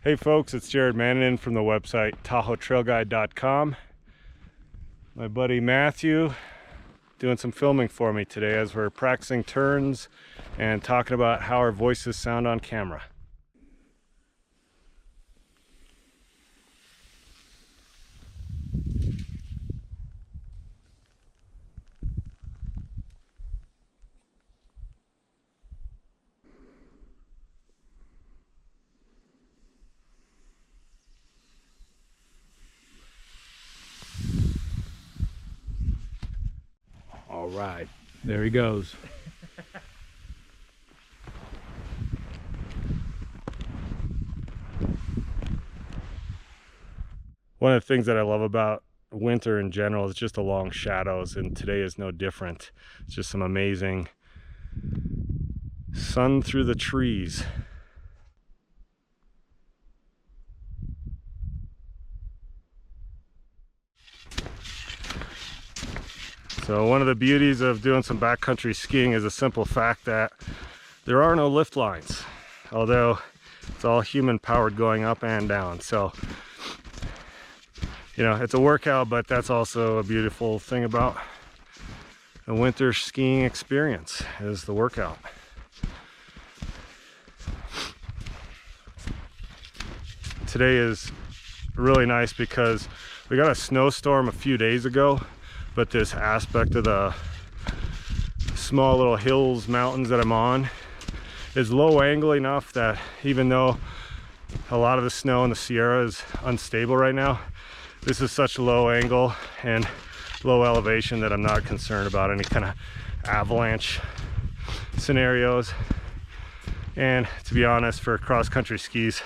Hey folks, it's Jared Mannanen from the website TahoeTrailGuide.com. My buddy Matthew doing some filming for me today as we're practicing turns and talking about how our voices sound on camera. All right, there he goes. One of the things that I love about winter in general is just the long shadows, and today is no different. It's just some amazing sun through the trees. So one of the beauties of doing some backcountry skiing is the simple fact that there are no lift lines, although it's all human powered going up and down. So, you know, it's a workout, but that's also a beautiful thing about a winter skiing experience is the workout. Today is really nice because we got a snowstorm a few days ago, but this aspect of the small little hills, mountains that I'm on is low angle enough that even though a lot of the snow in the Sierra is unstable right now, this is such low angle and low elevation that I'm not concerned about any kind of avalanche scenarios. And to be honest, for cross-country skis,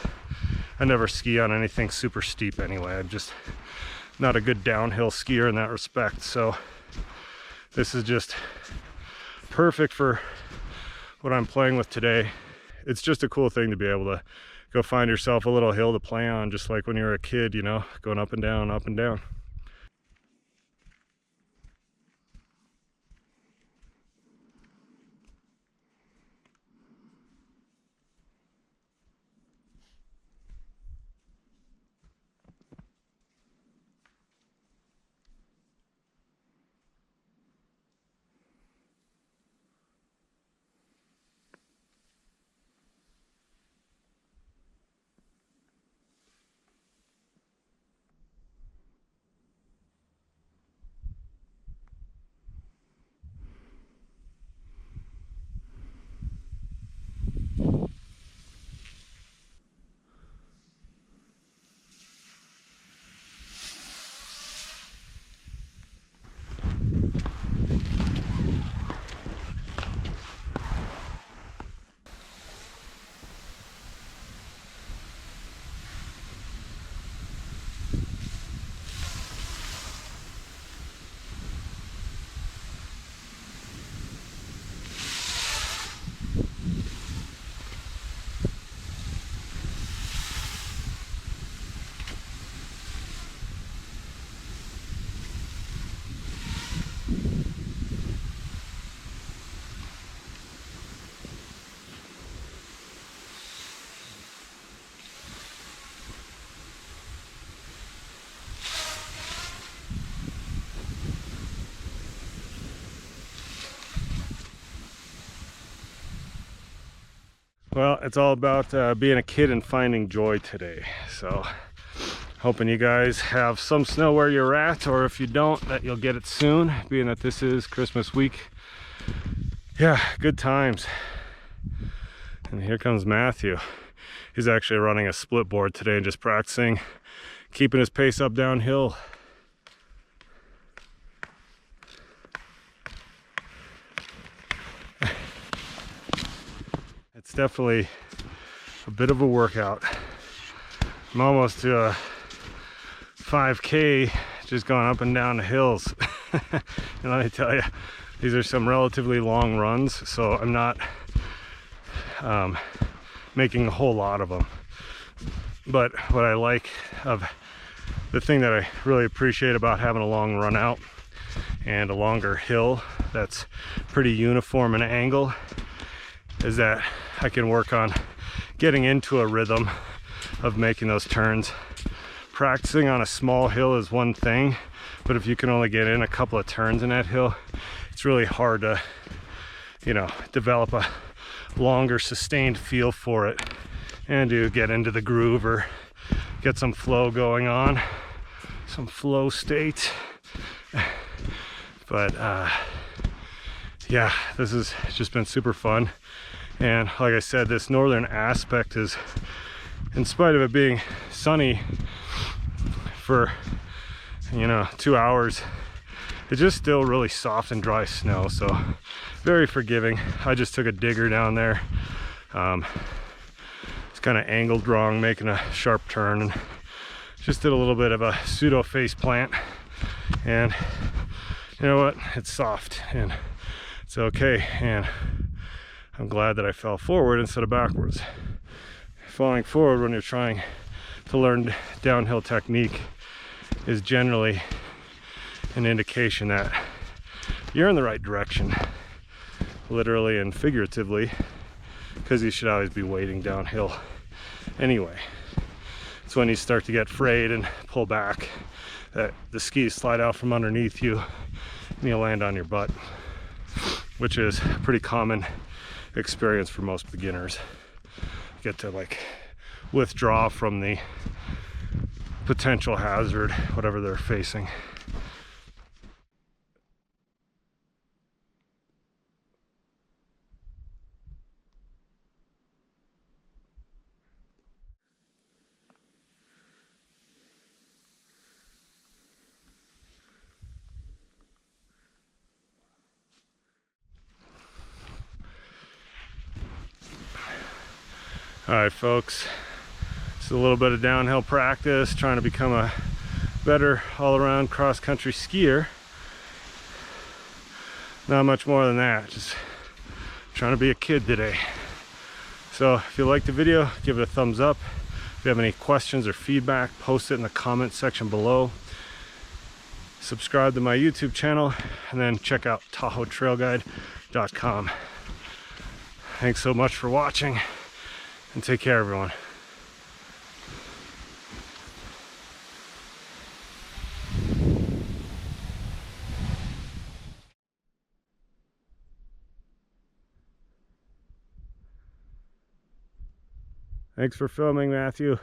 I never ski on anything super steep anyway. I'm just not a good downhill skier in that respect. So this is just perfect for what I'm playing with today. It's just a cool thing to be able to go find yourself a little hill to play on, just like when you were a kid, you know, going up and down, up and down. Well, it's all about being a kid and finding joy today. So hoping you guys have some snow where you're at, or if you don't, that you'll get it soon, being that this is Christmas week. Yeah, good times. And here comes Matthew. He's actually running a split board today and just practicing keeping his pace up downhill. It's definitely a bit of a workout. I'm almost to a 5K just going up and down the hills. And let me tell you, these are some relatively long runs, so I'm not making a whole lot of them. But what I like of the thing that I really appreciate about having a long run out and a longer hill that's pretty uniform in angle is that I can work on getting into a rhythm of making those turns. Practicing on a small hill is one thing, but if you can only get in a couple of turns in that hill, it's really hard to, you know, develop a longer sustained feel for it and to get into the groove or get some flow going on, some flow state. But yeah, this has just been super fun. And like I said, this northern aspect is, in spite of it being sunny for, you know, 2 hours, it's just still really soft and dry snow, so very forgiving. I just took a digger down there. It's kind of angled wrong, making a sharp turn, and just did a little bit of a pseudo face plant. And you know what, it's soft and it's okay, and I'm glad that I fell forward instead of backwards. Falling forward when you're trying to learn downhill technique is generally an indication that you're in the right direction, literally and figuratively, because you should always be wading downhill anyway. It's when you start to get frayed and pull back that the skis slide out from underneath you and you land on your butt, which is a pretty common experience for most beginners. You get to like withdraw from the potential hazard, whatever they're facing. All right, folks, it's a little bit of downhill practice, trying to become a better all-around cross-country skier. Not much more than that, just trying to be a kid today. So if you liked the video, give it a thumbs up. If you have any questions or feedback, post it in the comment section below. Subscribe to my YouTube channel, and then check out TahoeTrailGuide.com. Thanks so much for watching, and take care, everyone. Thanks for filming, Matthew.